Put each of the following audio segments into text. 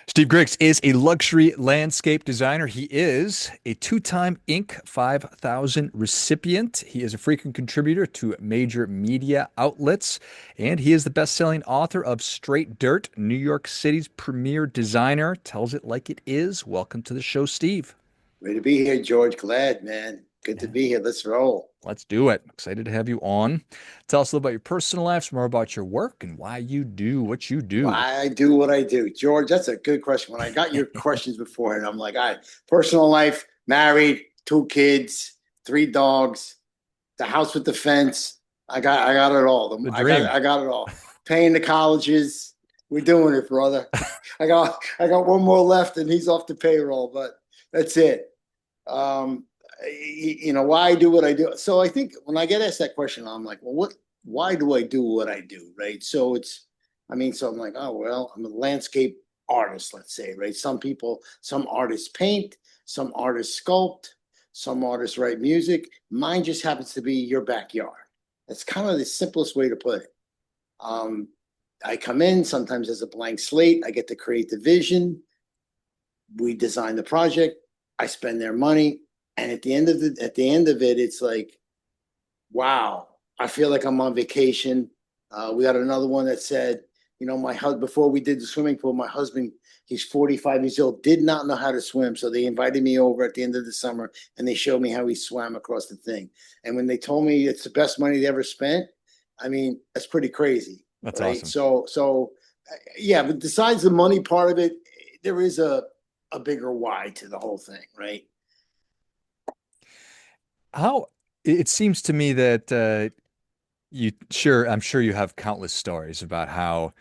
Steve Griggs is a luxury landscape designer. He is a two-time Inc. 5000 recipient. He is a frequent contributor to major media outlets, and he is the best-selling author of Straight Dirt, New York City's premier designer. Tells it like it is. Welcome to the show, Steve. Way to be here, George. Glad, man. Good to Yeah, be here. Let's roll. let's do it. Excited to have you on. Tell us a little about your personal life, some more about your work, and why you do what you do. Why I do what I do. George, that's a good question. When I got your questions before, and I'm like, all right, personal life, married, two kids, three dogs, the house with the fence. I got it all. The I got dream. I got it all. Paying the colleges. We're doing it, brother. I got one more left and he's off the payroll, but that's it. Um, why I do what I do. So I think when I get asked that question, I'm like, well, why do I do what I do? Right. So I'm like, oh, well, I'm a landscape artist, let's say, right? Some artists paint, some artists sculpt, some artists write music. Mine just happens to be your backyard. That's kind of the simplest way to put it. Um, I come in sometimes as a blank slate. I get to create the vision. We design the project. I spend their money, and at the end of it, it's like, wow, I feel like I'm on vacation. We got another one that said, my husband, before we did the swimming pool, my husband, he's 45 years old, did not know how to swim. So they invited me over at the end of the summer and they showed me how he swam across the thing. And when they told me it's the best money they ever spent, I mean, that's pretty crazy, That's right? awesome. So yeah, but besides the money part of it, there is a bigger why to the whole thing, right? How it seems to me that I'm sure you have countless stories about how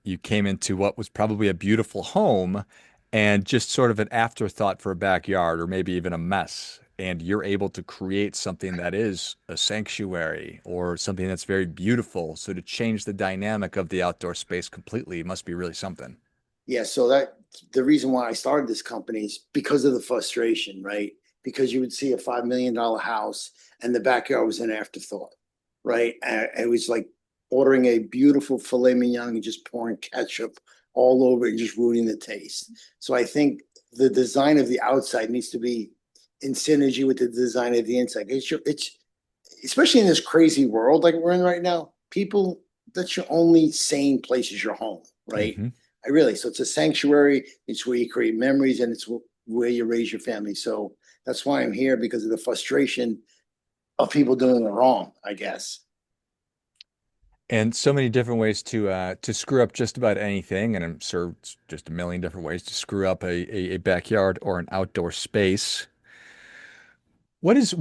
you came into what was probably a beautiful home and just sort of an afterthought for a backyard or maybe even a mess. And you're able to create something that is a sanctuary or something that's very beautiful. So to change the dynamic of the outdoor space completely must be really something. Yeah, so that the reason why I started this company is because of the frustration, right? Because you would see a $5 million house and the backyard was an afterthought, right? And it was like ordering a beautiful filet mignon and just pouring ketchup all over it and just ruining the taste. So I think the design of the outside needs to be in synergy with the design of the inside. It's especially in this crazy world like we're in right now. People, that's your only sane place is your home, right? Hmm. So it's a sanctuary. It's where you create memories and it's where you raise your family. So that's why I'm here because of the frustration of people doing it wrong, I guess. And so many different ways to screw up just about anything, and I'm sure it's just a million different ways to screw up a backyard or an outdoor space. What is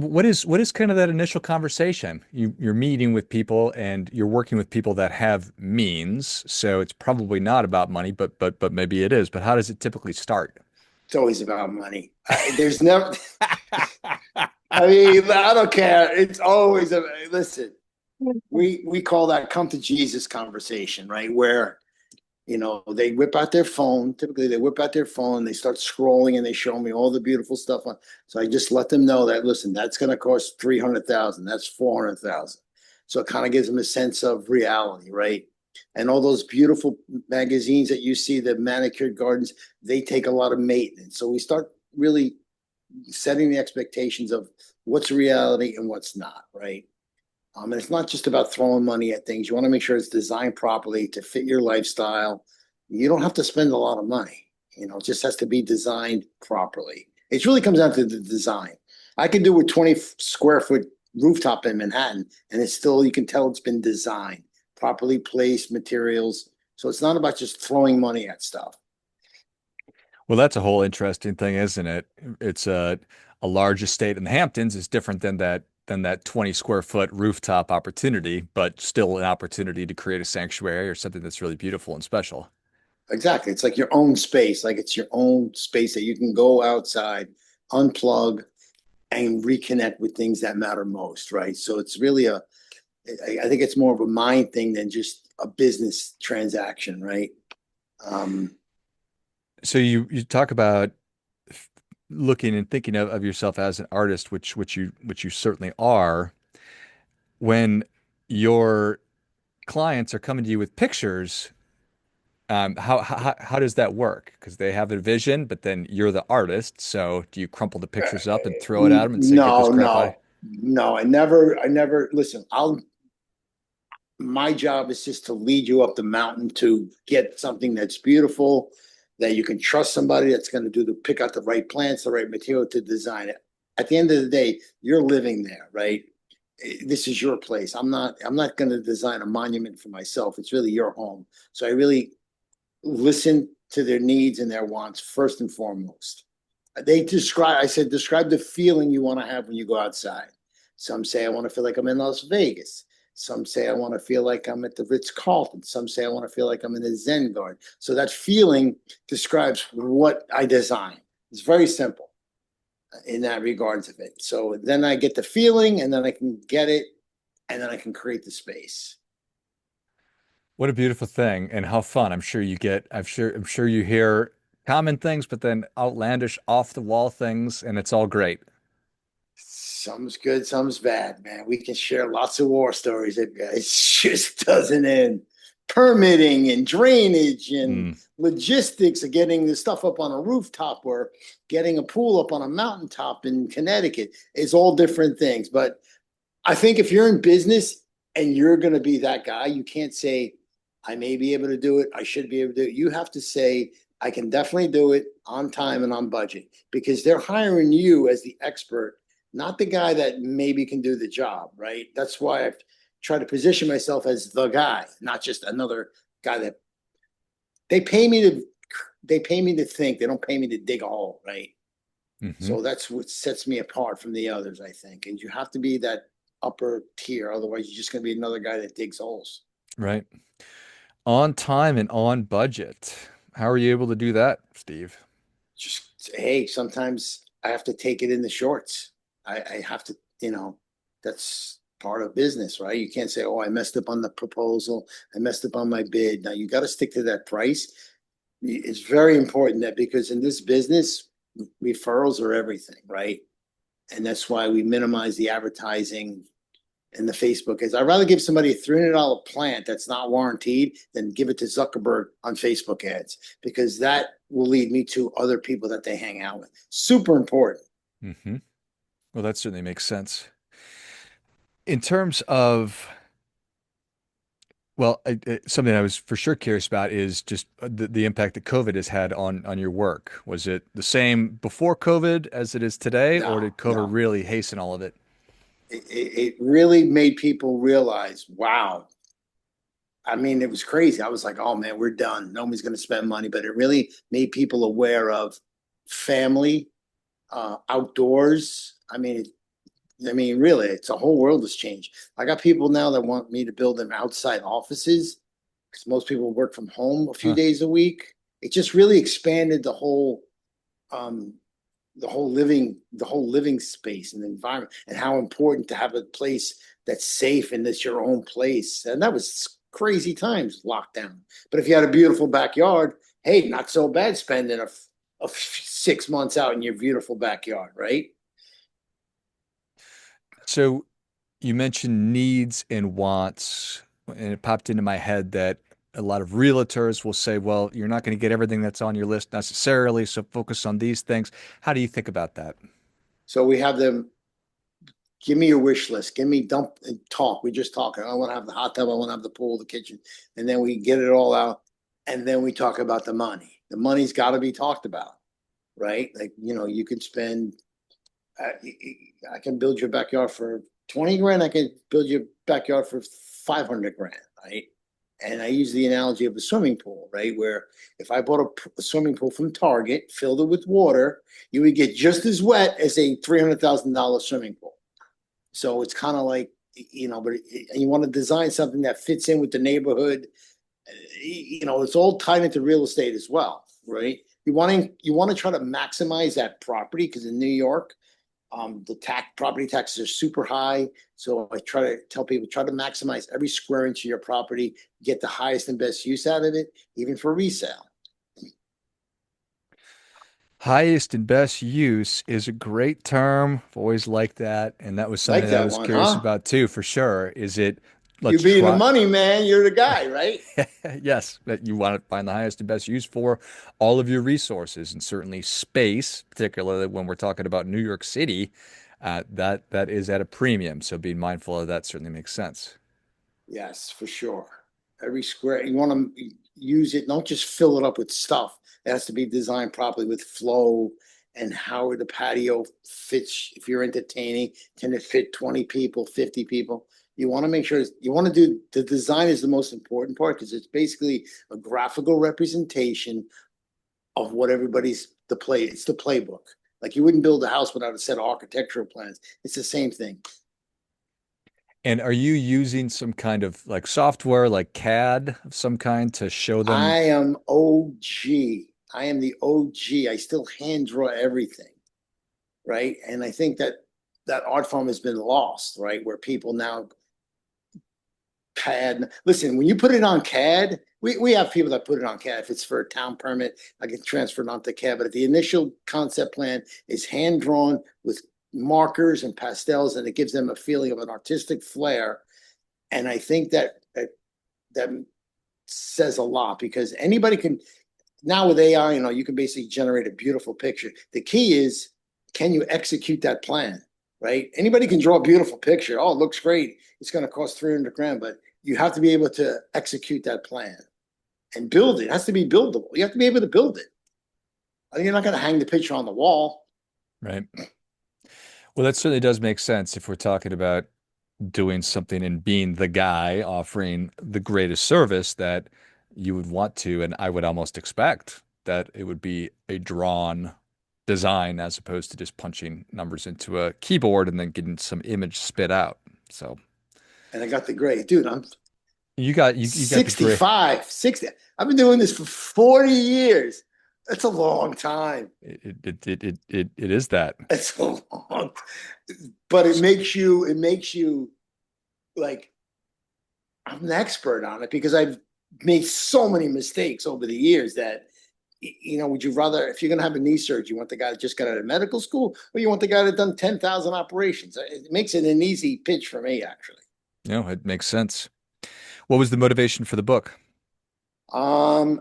kind of that initial conversation? You're meeting with people and you're working with people that have means, so it's probably not about money, but maybe it is. But how does it typically start? It's always about money. There's never, I mean, I don't care. It's always listen, we call that come to Jesus conversation, right? Where they whip out their phone. Typically, they whip out their phone, they start scrolling, and they show me all the beautiful stuff on. So I just let them know that listen, that's going to cost 300,000. That's 400,000. So it kind of gives them a sense of reality, right? And all those beautiful magazines that you see, the manicured gardens, they take a lot of maintenance. So we start really setting the expectations of what's reality and what's not, right? And it's not just about throwing money at things. You want to make sure it's designed properly to fit your lifestyle. You don't have to spend a lot of money. It just has to be designed properly. It really comes down to the design. I can do a 20 square foot rooftop in Manhattan, and it's still, you can tell it's been designed, properly placed materials. So it's not about just throwing money at stuff. Well, that's a whole interesting thing, isn't it? It's a large estate in the Hamptons is different than that 20 square foot rooftop opportunity, but still an opportunity to create a sanctuary or something that's really beautiful and special. Exactly. It's like your own space, like it's your own space that you can go outside, unplug, and reconnect with things that matter most, right? So it's really I think it's more of a mind thing than just a business transaction, right? Um, So you talk about looking and thinking of yourself as an artist, which you certainly are. When your clients are coming to you with pictures, How does that work? Because they have a vision, but then you're the artist. So do you crumple the pictures up and throw it at them and say, "Get this No, crap out"? no. I never listen. My job is just to lead you up the mountain to get something that's beautiful, that you can trust somebody that's going to pick out the right plants, the right material to design it. At the end of the day, you're living there, right? This is your place. I'm not going to design a monument for myself. It's really your home. So I really listen to their needs and their wants first and foremost. I said, describe the feeling you want to have when you go outside. Some say, I want to feel like I'm in Las Vegas. Some say, I want to feel like I'm at the Ritz Carlton. Some say, I want to feel like I'm in the Zen garden. So that feeling describes what I design. It's very simple in that regards of it. So then I get the feeling and then I can get it and then I can create the space. What a beautiful thing, and how fun. I'm sure you get. I'm sure you hear common things, but then outlandish, off the wall things, and it's all great. Some's good, some's bad, man. We can share lots of war stories. It just doesn't end. Permitting and drainage and Mm, logistics of getting the stuff up on a rooftop or getting a pool up on a mountaintop in Connecticut is all different things. But I think if you're in business and you're going to be that guy, you can't say, I may be able to do it. I should be able to do it. You have to say, I can definitely do it on time and on budget because they're hiring you as the expert, not the guy that maybe can do the job, right? That's why I've tried to position myself as the guy, not just another guy that they pay me to they pay me to think. They don't pay me to dig a hole, right? hmm So that's what sets me apart from the others, I think. And you have to be that upper tier. Otherwise, you're just going to be another guy that digs holes. right. On time and on budget. How are you able to do that, Steve? Just, hey, sometimes I have to take it in the shorts. I have to, that's part of business, right? You can't say, oh, I messed up on the proposal. I messed up on my bid. Now you got to stick to that price. It's very important that because in this business, referrals are everything, right? And that's why we minimize the advertising in the Facebook is I'd rather give somebody a $300 plant that's not warranted than give it to Zuckerberg on Facebook ads because that will lead me to other people that they hang out with. Super important. hmm Well, that certainly makes sense. In terms of, well, something I was for sure curious about is just the impact that COVID has had on your work. Was it the same before COVID as it is today, or No, did COVID no. really hasten all of it? It really made people realize, wow. I mean, it was crazy. I was like, oh man, we're done. Nobody's going to spend money. But it really made people aware of family, outdoors. Really, it's a whole world has changed. I got people now that want me to build them outside offices because most people work from home a few Huh. days a week. It just really expanded um, the whole living space and environment, and how important to have a place that's safe and that's your own place. And that was crazy times lockdown. But if you had a beautiful backyard, hey, not so bad spending a 6 months out in your beautiful backyard, right? So you mentioned needs and wants, and it popped into my head that a lot of realtors will say, well, you're not going to get everything that's on your list necessarily, so focus on these things. How do you think about that? So we have them give me your wish list. Give me dump and talk. We just talk. I want to have the hot tub. I want to have the pool, the kitchen, and then we get it all out, and then we talk about the money. The money's got to be talked about, right? Like you could spend. I can build your backyard for 20 grand. I can build your backyard for 500 grand, right? And I use the analogy of a swimming pool, right? Where if I bought a swimming pool from Target, filled it with water, you would get just as wet as a $300,000 swimming pool. So it's kind of like, but you want to design something that fits in with the neighborhood. It's all tied into real estate as well, right? You want to try to maximize that property because in New York, the property taxes are super high. So I try to tell people try to maximize every square inch of your property, get the highest and best use out of it, even for resale. Highest and best use is a great term. I've always liked that. And that was something Like that I that was one, curious huh? about too, for sure. Is it You let's being the try. money man, you're the guy, right? Yes, that you want to find the highest and best use for all of your resources, and certainly space, particularly when we're talking about New York City, that is at a premium. So being mindful of that certainly makes sense. Yes, for sure. Every square, you want to use it, don't just fill it up with stuff. It has to be designed properly with flow and how the patio fits. If you're entertaining, can it fit 20 people, 50 people? You want to make sure you want to do the design is the most important part because it's basically a graphical representation of what everybody's the play. It's the playbook. Like you wouldn't build a house without a set of architectural plans. It's the same thing. And are you using some kind of like software, like CAD of some kind, to show them? I am OG. I am the OG. I still hand draw everything, right? And I think that that art form has been lost, right? Where people now CAD. Listen, when you put it on CAD, we have people that put it on CAD. If it's for a town permit, I can transfer it onto CAD. But the initial concept plan is hand drawn with markers and pastels, and it gives them a feeling of an artistic flair. And I think that says a lot because anybody can now with AI, you can basically generate a beautiful picture. The key is, can you execute that plan? Right? Anybody can draw a beautiful picture. Oh, it looks great. It's going to cost 300 grand, but you have to be able to execute that plan and build it. It has to be buildable. You have to be able to build it. I think you're not going to hang the picture on the wall. Right. Well, that certainly does make sense if we're talking about doing something and being the guy offering the greatest service that you would want to. And I would almost expect that it would be a drawn design as opposed to just punching numbers into a keyboard and then getting some image spit out. So And I got the grade. Dude, I'm you got the great 65, 60. I've been doing this for 40 years. That's a long time. it is that. It's a long, but it makes you like I'm an expert on it because I've made so many mistakes over the years that would you rather if you're going to have a knee surgery, you want the guy that just got out of medical school, or you want the guy that done 10,000 operations? It makes it an easy pitch for me, actually. It makes sense. What was the motivation for the book? Um,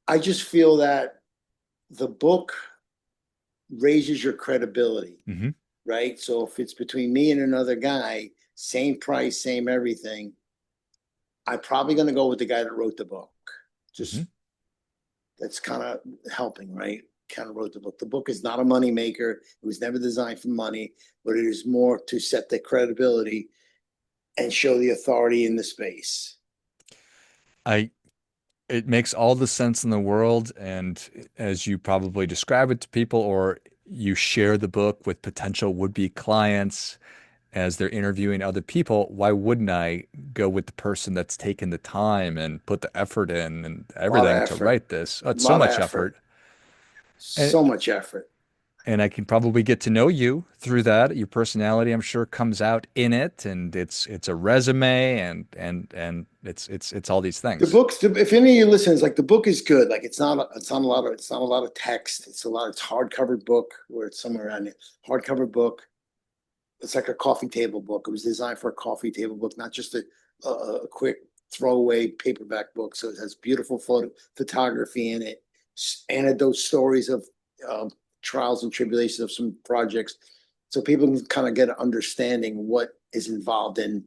I just feel that the book raises your credibility, Hmm. right? So if it's between me and another guy, same price, same everything, I'm probably going to go with the guy that wrote the book. Hmm. Just that's kind of helping, right? Kind of wrote the book. The book is not a money maker. It was never designed for money, but it is more to set the credibility and show the authority in the space. I It makes all the sense in the world. And as you probably describe it to people, or you share the book with potential would-be clients as they're interviewing other people, why wouldn't I go with the person that's taken the time and put the effort in and A lot of everything to effort. write this? Oh, A it's so lot of much effort. effort. And So much effort. and I can probably get to know you through that. Your personality, I'm sure, comes out in it, and it's a resume, and it's all these The things. books, if any of you listeners, like the book is good. Like it's not a lot of text. It's hardcover book where it's somewhere around it. Hardcover book. It's like a coffee table book. It was designed for a coffee table book, not just a quick throwaway paperback book. So it has beautiful photography in it, anecdote stories of trials and tribulations of some projects, so people can kind of get an understanding what is involved in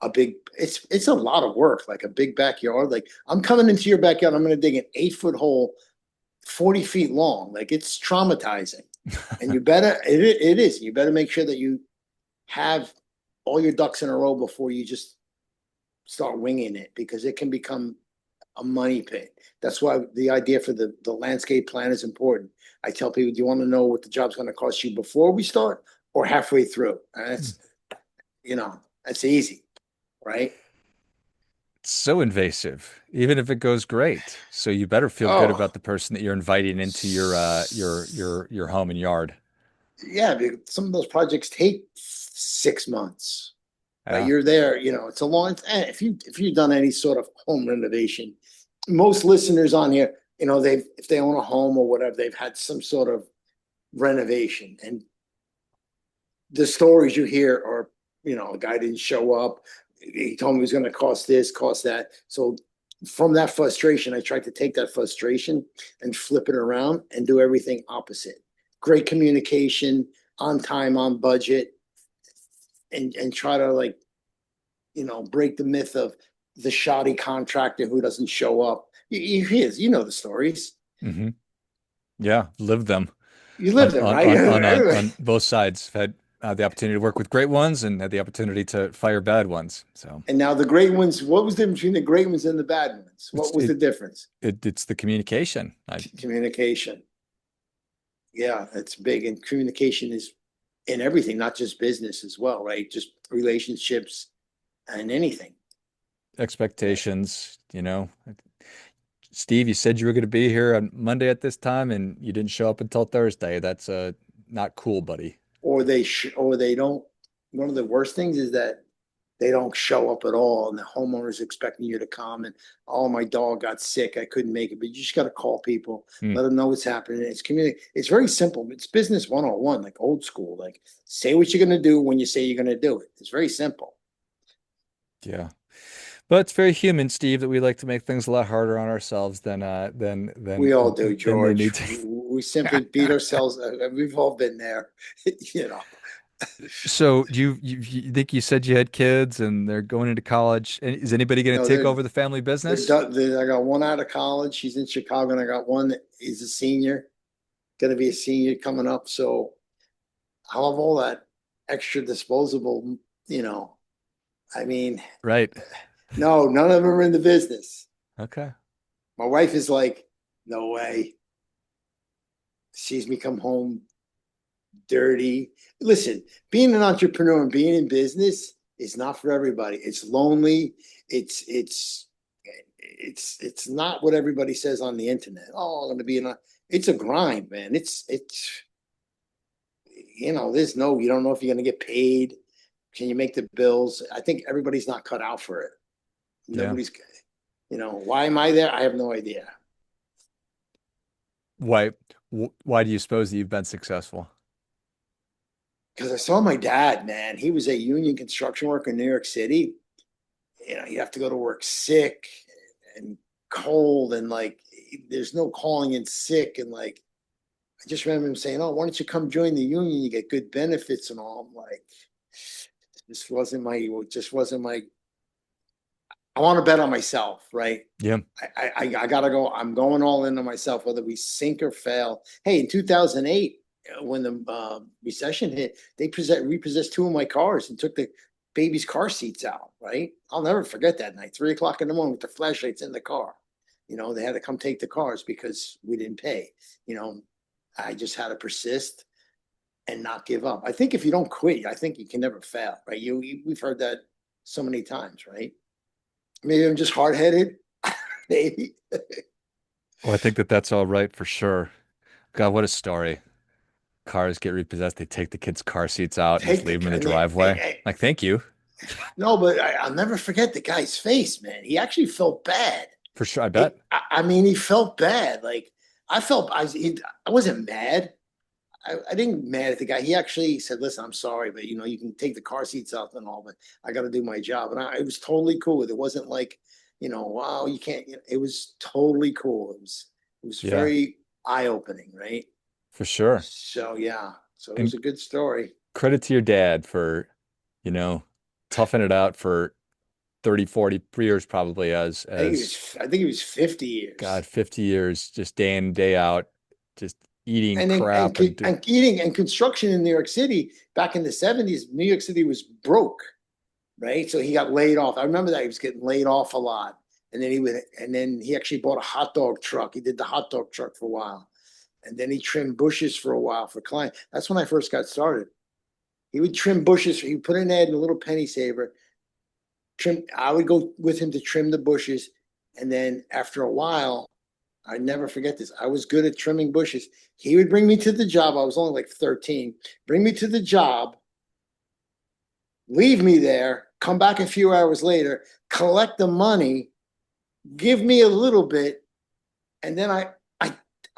a big. It's a lot of work, like a big backyard. Like I'm coming into your backyard, I'm going to dig an 8 foot hole, 40 feet long. Like it's traumatizing, and it is. You better make sure that you have all your ducks in a row before you just start winging it because it can become a money pit. That's why the idea for the landscape plan is important. I tell people, do you want to know what the job's going to cost you before we start or halfway through? And that's easy, right? It's so invasive, even if it goes great. So you better feel good about Oh, the person that you're inviting into your home and yard. yeah. Some of those projects take 6 months. Right, Yeah. you're there. It's a long. If you've done any sort of home renovation, most listeners on here, they've if they own a home or whatever, they've had some sort of renovation, and the stories you hear are, a guy didn't show up, he told me it was going to cost this, cost that. So from that frustration, I tried to take that frustration and flip it around and do everything opposite. Great communication, on time, on budget, and try to like, break the myth of the shoddy contractor who doesn't show up. You know the stories. Hmm. Yeah, live them You live them, right? on both sides. I've had the opportunity to work with great ones and had the opportunity to fire bad ones. So And now the great ones, what was the difference between the great ones and the bad ones? it's What was the difference? it's the communication. Communication. Yeah, that's big. And communication is in everything, not just business as well, right? Just relationships and anything. Expectations, you know. Steve, you said you were going to be here on Monday at this time and you didn't show up until Thursday. That's not cool, buddy. Or they don't. One of the worst things is that they don't show up at all, and the homeowner's expecting you to come. And oh, my dog got sick, I couldn't make it. But you just got to call people, Hmm. let them know what's happening. It's community. It's very simple. It's business 101, like old school. Like say what you're going to do when you say you're going to do it. It's very simple. Yeah. But it's very human, Steve, that we like to make things a lot harder on ourselves We all do, than they need George. to. We simply beat ourselves. We've all been there, you know. So you think you said you had kids and they're going into college? And is anybody going to No, take over the family they're business? done. I got one out of college. She's in Chicago, and I got one that is a senior, going to be a senior coming up. So I'll have all that extra disposable, you know. I mean, Right. no, none of them are in the business. Okay. My wife is like, no way. Sees me come home dirty. Listen, being an entrepreneur and being in business is not for everybody. It's lonely. It's not what everybody says on the internet. Oh, I'm going to be in a. It's a grind, man. It's there's no. You don't know if you're going to get paid. Can you make the bills? I think everybody's not cut out for it. Yeah. Nobody's. Why am I there? I have no idea. Why why do you suppose that you've been successful? Because I saw my dad, man. He was a union construction worker in New York City. You have to go to work sick and cold, and like there's no calling in sick. And like I just remember him saying, "Oh, why don't you come join the union? You get good benefits and all." I'm like, just wasn't my. I want to bet on myself, right? Yeah. I gotta go. I'm going all in on myself, whether we sink or fail. Hey, in 2008, when the recession hit, they repossessed two of my cars and took the baby's car seats out. Right? I'll never forget that night. 3 o'clock in the morning with the flashlights in the car. They had to come take the cars because we didn't pay. I just had to persist and not give up. I think if you don't quit, I think you can never fail. Right? We've heard that so many times, right? Maybe I'm just hard headed. Maybe. Well, I think that that's all right for sure. God, what a story. Cars get repossessed. They take the kids' car seats out and just Take leave them in the the and they, driveway. Like, thank you. no, but I'll never forget the guy's face, man. He actually felt bad. For sure. I bet. I mean, he felt bad. Like I wasn't mad. I didn't get mad at the guy. He actually said, "Listen, I'm sorry, but you can take the car seats out and all, but I got to do my job." And it was totally cool. It wasn't like, wow, you can't. It was totally cool. It was Yeah, very eye opening, right? for sure. So yeah, so it was And a good story. credit to your dad for, you know, toughing it out for 30, 40 years probably I think he was 50 years. God, 50 years, just day in, day out, just eating And then crap and do, eating and construction in New York City back in the 70s, New York City was broke, right? So he got laid off. I remember that he was getting laid off a lot. And then he actually bought a hot dog truck. He did the hot dog truck for a while. And then he trimmed bushes for a while for clients. That's when I first got started. He would trim bushes. He put an ad in a little penny saver. I would go with him to trim the bushes. And then after a while, I never forget this. I was good at trimming bushes. He would bring me to the job. I was only like 13. Bring me to the job, leave me there, come back a few hours later, collect the money, give me a little bit, and then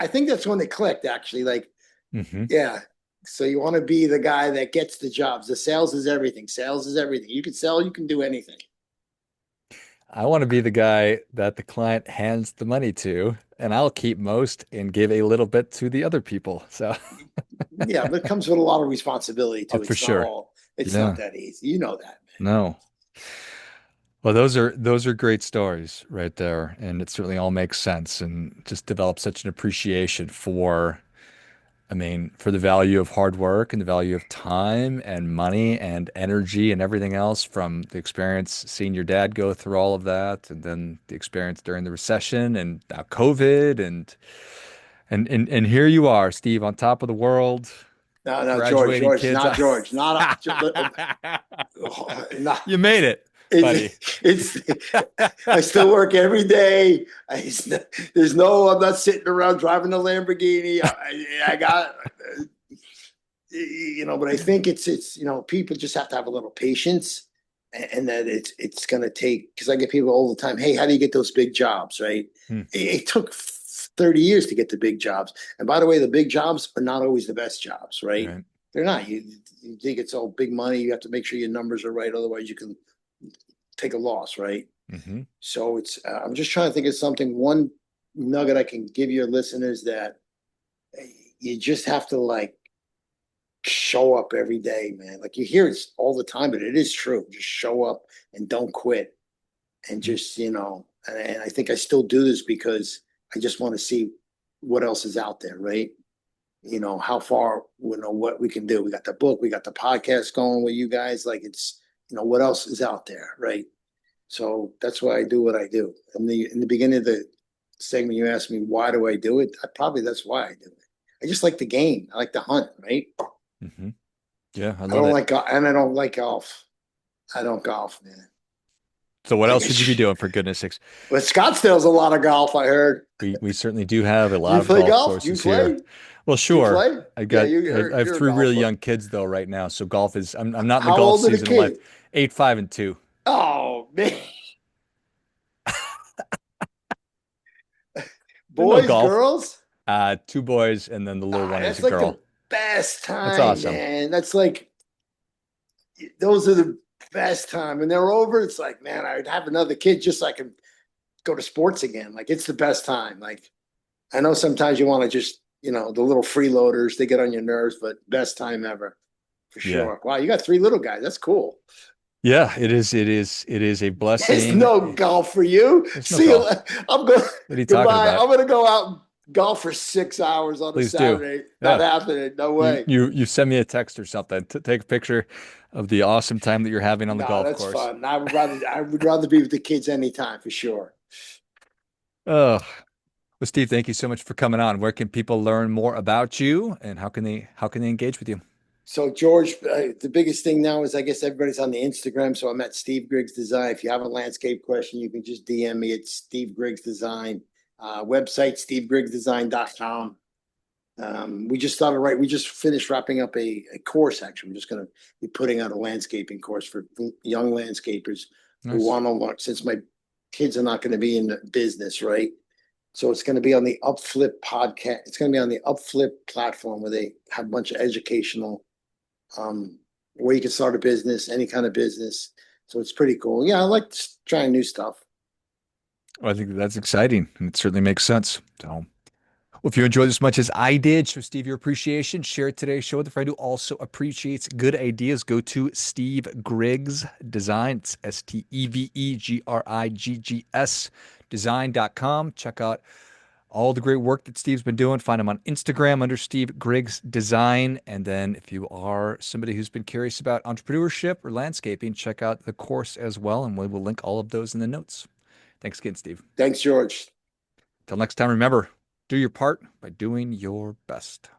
I think that's when it clicked actually. Like, hmm. yeah. So you want to be the guy that gets the jobs. The sales is everything. Sales is everything. You can sell, you can do anything. I want to be the guy that the client hands the money to, and I'll keep most and give a little bit to the other people. So, Yeah, but it comes with a lot of responsibility too. for It's not sure. all, it's not Yeah. that easy. You know that, No. Well, those are great stories right there, and it certainly all makes sense, and just develop such an appreciation for, I mean, for the value of hard work and the value of time and money and energy and everything else from the experience seeing your dad go through all of that, and then the experience during the recession and now COVID and here you are, Steve, on top of the world, man. No, George, graduating George, kids. not George, not, not You made it, buddy. it's I still work every day. I'm not sitting around driving a Lamborghini. I got, but I think it's, people just have to have a little patience, and that it's going to take, because I get people all the time, hey, how do you get those big jobs, right? Hmm, It took 30 years to get the big jobs. And by the way, the big jobs are not always the best jobs, right? right. They're not. You think it's all big money. You have to make sure your numbers are right. Otherwise, you can take a loss, right? Hmm. So I'm just trying to think of something, one nugget I can give your listeners, that you just have to like show up every day, man. Like you hear it all the time, but it is true. Just show up and don't quit. And just, and I think I still do this because I just want to see what else is out there, right? How far, what we can do. We got the book, we got the podcast going with you guys. Like it's, what else is out there, right? So that's why I do what I do. In the beginning of the segment, you asked me, why do I do it? That's why I do it. I just like the game. I like to hunt, right? Hmm. Yeah, I I love don't it. like and I don't like golf. I don't golf, man. So what I else would you be guess, doing for goodness sakes? but Scottsdale's a lot of golf. I heard. We certainly do have a lot You of play golf golf? You courses here. play? Well, You sure. play? Yeah, I have you're a three really golfer. young kids though right now, so golf is I'm not in the How golf old are the season of life. kids? 8, 5, and 2. Oh man, They're no boys, golf. girls. Two boys and then the little one is That's a like girl. the best That's time, awesome. man. That's like those are the best time. When they're over, it's like, man, I'd have another kid just so I can go to sports again. Like it's the best time. Like I know sometimes you want to just, the little freeloaders, they get on your nerves, but best time ever for Yeah. sure. Wow, you got three little guys. That's cool. Yeah, it is a There's blessing. no golf for you. There's no See you. golf. I'm going. What are you talking Goodbye. about? I'm going to go out and golf for 6 hours on a Please do. Saturday. Not Yeah. happening. No You way. you you send me a text or something to take a picture of the awesome time that you're having on the No, golf that's course. fun. I would rather be with the kids anytime for sure. Oh, well, Steve, thank you so much for coming on. Where can people learn more about you and how can they engage with you? So George, the biggest thing now is I guess everybody's on the Instagram. So I'm at Steve Griggs Design. If you have a landscape question, you can just DM me at Steve Griggs Design. Website stevegrigsdesign.com. We just started right. We just finished wrapping up a course. Actually, we're just going to be putting out a landscaping course for young landscapers who Nice. want to learn. Since my kids are not going to be in the business, right? So it's going to be on the Upflip podcast. It's going to be on the Upflip platform where they have a bunch of educational, um, where you can start a business, any kind of business. So it's pretty cool. Yeah, I like trying new stuff. Well, I think that's exciting and it certainly makes sense. So, well, if you enjoyed as much as I did, show Steve your appreciation. Share today's show with a friend who also appreciates good ideas. Go to Steve Griggs Design. It's SteveGriggs design.com. Check out all the great work that Steve's been doing. Find him on Instagram under Steve Griggs Design. And then if you are somebody who's been curious about entrepreneurship or landscaping, check out the course as well. And we will link all of those in the notes. Thanks again, Steve. Thanks, George. Till next time, remember, do your part by doing your best.